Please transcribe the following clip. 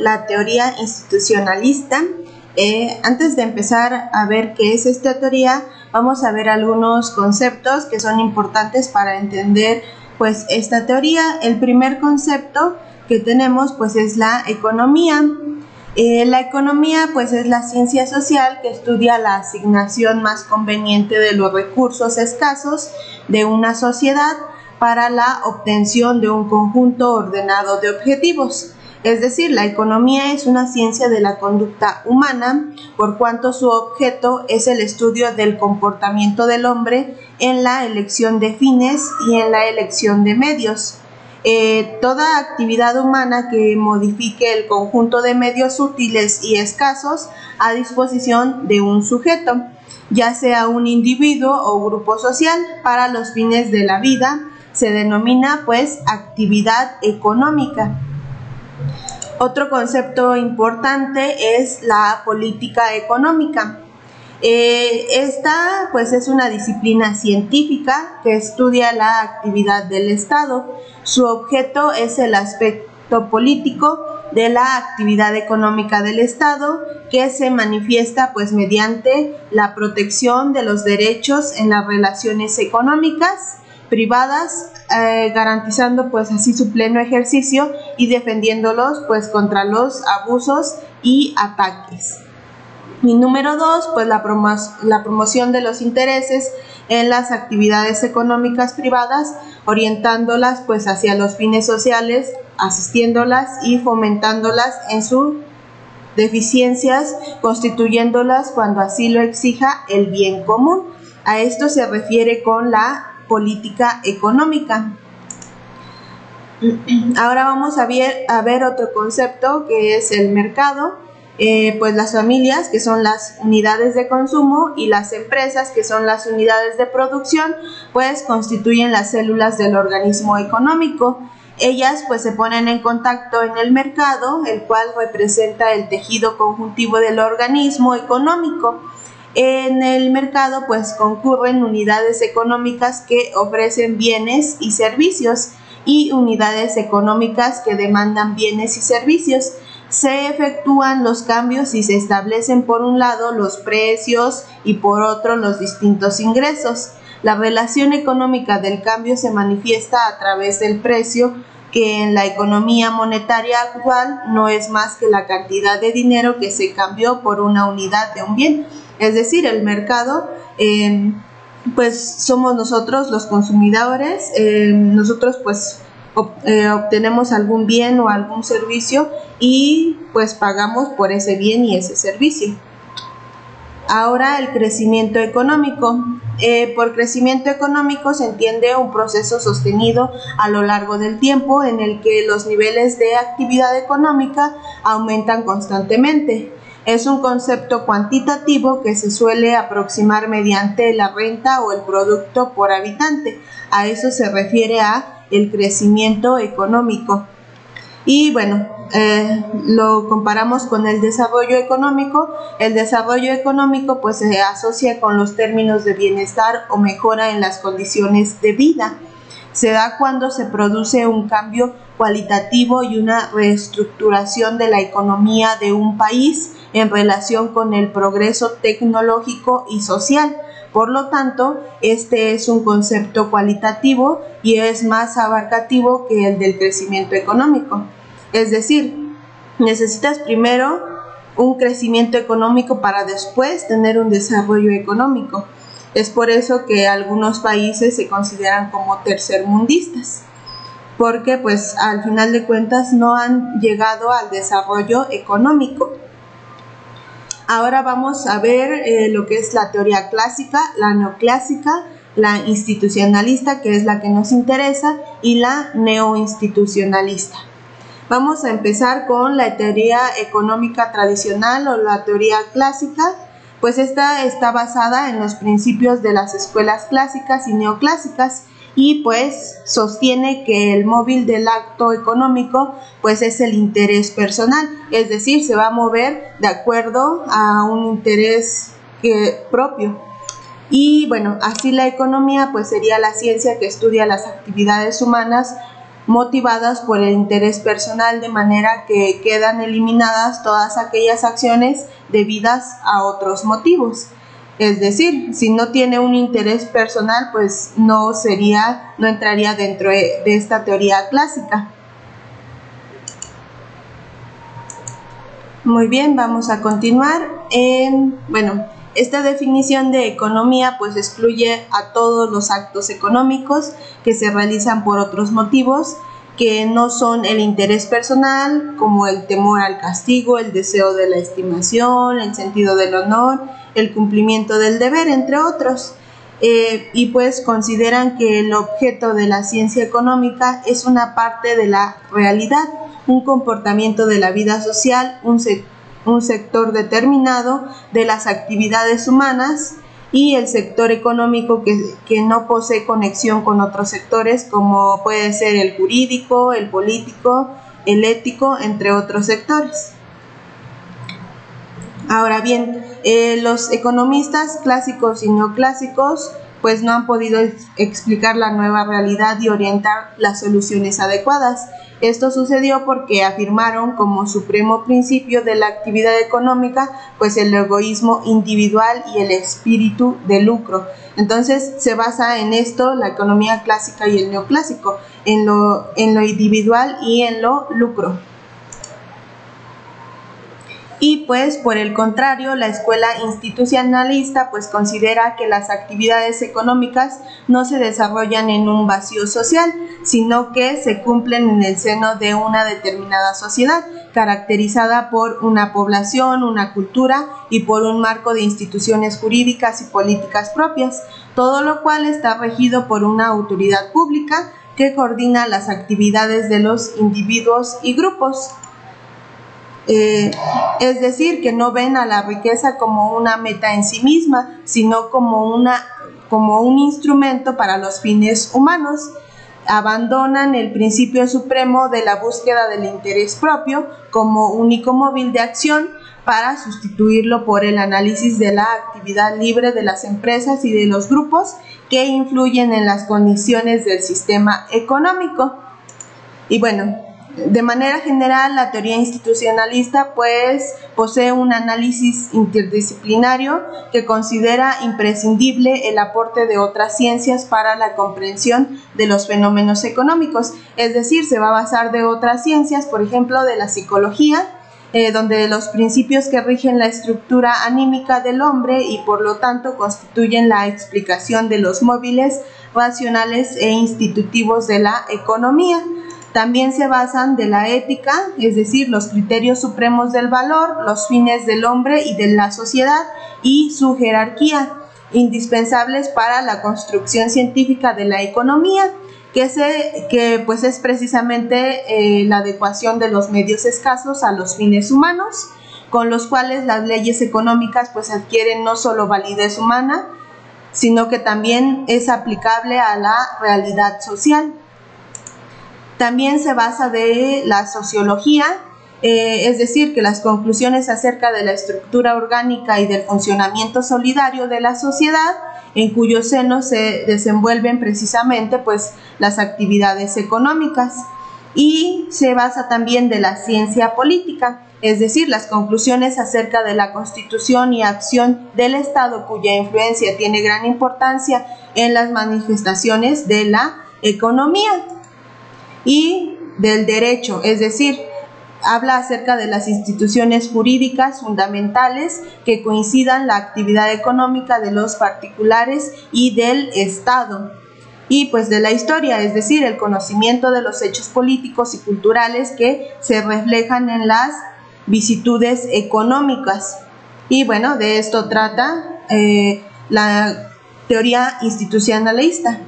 la teoría institucionalista. Antes de empezar a ver qué es esta teoría, vamos a ver algunos conceptos que son importantes para entender pues esta teoría. El primer concepto que tenemos pues es la economía. La economía pues es la ciencia social que estudia la asignación más conveniente de los recursos escasos de una sociedad para la obtención de un conjunto ordenado de objetivos. Es decir, la economía es una ciencia de la conducta humana, por cuanto su objeto es el estudio del comportamiento del hombre en la elección de fines y en la elección de medios. Toda actividad humana que modifique el conjunto de medios útiles y escasos a disposición de un sujeto, ya sea un individuo o grupo social, para los fines de la vida, se denomina pues actividad económica. Otro concepto importante es la política económica. Esta pues es una disciplina científica que estudia la actividad del Estado. Su objeto es el aspecto político de la actividad económica del Estado, que se manifiesta pues mediante la protección de los derechos en las relaciones económicas privadas, garantizando pues así su pleno ejercicio y defendiéndolos pues contra los abusos y ataques. Y número 2, pues la promoción de los intereses en las actividades económicas privadas, orientándolas pues hacia los fines sociales, asistiéndolas y fomentándolas en sus deficiencias, constituyéndolas cuando así lo exija el bien común. A esto se refiere con la política económica. Ahora vamos a ver otro concepto que es el mercado. Pues las familias, que son las unidades de consumo, y las empresas, que son las unidades de producción, pues constituyen las células del organismo económico. Ellas pues se ponen en contacto en el mercado, el cual representa el tejido conjuntivo del organismo económico. En el mercado pues concurren unidades económicas que ofrecen bienes y servicios y unidades económicas que demandan bienes y servicios. Se efectúan los cambios y se establecen por un lado los precios y por otro los distintos ingresos. La relación económica del cambio se manifiesta a través del precio, que en la economía monetaria actual no es más que la cantidad de dinero que se cambió por una unidad de un bien. Es decir, el mercado pues somos nosotros los consumidores, nosotros pues obtenemos algún bien o algún servicio y pues pagamos por ese bien y ese servicio. Ahora el crecimiento económico. Por crecimiento económico se entiende un proceso sostenido a lo largo del tiempo en el que los niveles de actividad económica aumentan constantemente. Es un concepto cuantitativo que se suele aproximar mediante la renta o el producto por habitante. A eso se refiere a el crecimiento económico. Y bueno, lo comparamos con el desarrollo económico. El desarrollo económico pues se asocia con los términos de bienestar o mejora en las condiciones de vida. Se da cuando se produce un cambio cualitativo y una reestructuración de la economía de un país en relación con el progreso tecnológico y social. Por lo tanto, este es un concepto cualitativo y es más abarcativo que el del crecimiento económico. Es decir, necesitas primero un crecimiento económico para después tener un desarrollo económico. Es por eso que algunos países se consideran como tercermundistas, porque pues al final de cuentas no han llegado al desarrollo económico. Ahora vamos a ver lo que es la teoría clásica, la neoclásica, la institucionalista, que es la que nos interesa, y la neoinstitucionalista. Vamos a empezar con la teoría económica tradicional o la teoría clásica. Pues esta está basada en los principios de las escuelas clásicas y neoclásicas y pues sostiene que el móvil del acto económico pues es el interés personal, es decir, se va a mover de acuerdo a un interés propio. Y bueno, así la economía pues sería la ciencia que estudia las actividades humanas motivadas por el interés personal, de manera que quedan eliminadas todas aquellas acciones debidas a otros motivos. Es decir, si no tiene un interés personal, pues no entraría dentro de esta teoría clásica. Muy bien, vamos a continuar. Esta definición de economía pues excluye a todos los actos económicos que se realizan por otros motivos que no son el interés personal, como el temor al castigo, el deseo de la estimación, el sentido del honor, el cumplimiento del deber, entre otros. Y pues consideran que el objeto de la ciencia económica es una parte de la realidad, un comportamiento de la vida social, un sector determinado de las actividades humanas, y el sector económico que no posee conexión con otros sectores, como puede ser el jurídico, el político, el ético, entre otros sectores. Ahora bien, los economistas clásicos y neoclásicos pues no han podido explicar la nueva realidad y orientar las soluciones adecuadas. Esto sucedió porque afirmaron como supremo principio de la actividad económica pues el egoísmo individual y el espíritu de lucro. Entonces se basa en esto la economía clásica y el neoclásico, en lo individual y en lo lucro. Y pues por el contrario, la escuela institucionalista pues considera que las actividades económicas no se desarrollan en un vacío social, sino que se cumplen en el seno de una determinada sociedad, caracterizada por una población, una cultura y por un marco de instituciones jurídicas y políticas propias, todo lo cual está regido por una autoridad pública que coordina las actividades de los individuos y grupos. Es decir, que no ven a la riqueza como una meta en sí misma, sino como un instrumento para los fines humanos. Abandonan el principio supremo de la búsqueda del interés propio como único móvil de acción para sustituirlo por el análisis de la actividad libre de las empresas y de los grupos que influyen en las condiciones del sistema económico. Y bueno, de manera general, la teoría institucionalista pues posee un análisis interdisciplinario que considera imprescindible el aporte de otras ciencias para la comprensión de los fenómenos económicos, es decir, se va a basar de otras ciencias, por ejemplo, de la psicología, donde los principios que rigen la estructura anímica del hombre y por lo tanto constituyen la explicación de los móviles racionales e institutivos de la economía. También se basan de la ética, es decir, los criterios supremos del valor, los fines del hombre y de la sociedad y su jerarquía, indispensables para la construcción científica de la economía, que pues es precisamente la adecuación de los medios escasos a los fines humanos, con los cuales las leyes económicas pues adquieren no solo validez humana, sino que también es aplicable a la realidad social. También se basa de la sociología, es decir, que las conclusiones acerca de la estructura orgánica y del funcionamiento solidario de la sociedad, en cuyo seno se desenvuelven precisamente pues, las actividades económicas. Y se basa también de la ciencia política, es decir, las conclusiones acerca de la constitución y acción del Estado, cuya influencia tiene gran importancia en las manifestaciones de la economía. Y del derecho, es decir, habla acerca de las instituciones jurídicas fundamentales que coincidan la actividad económica de los particulares y del Estado. Y pues de la historia, es decir, el conocimiento de los hechos políticos y culturales que se reflejan en las vicitudes económicas. Y bueno, de esto trata la teoría institucionalista.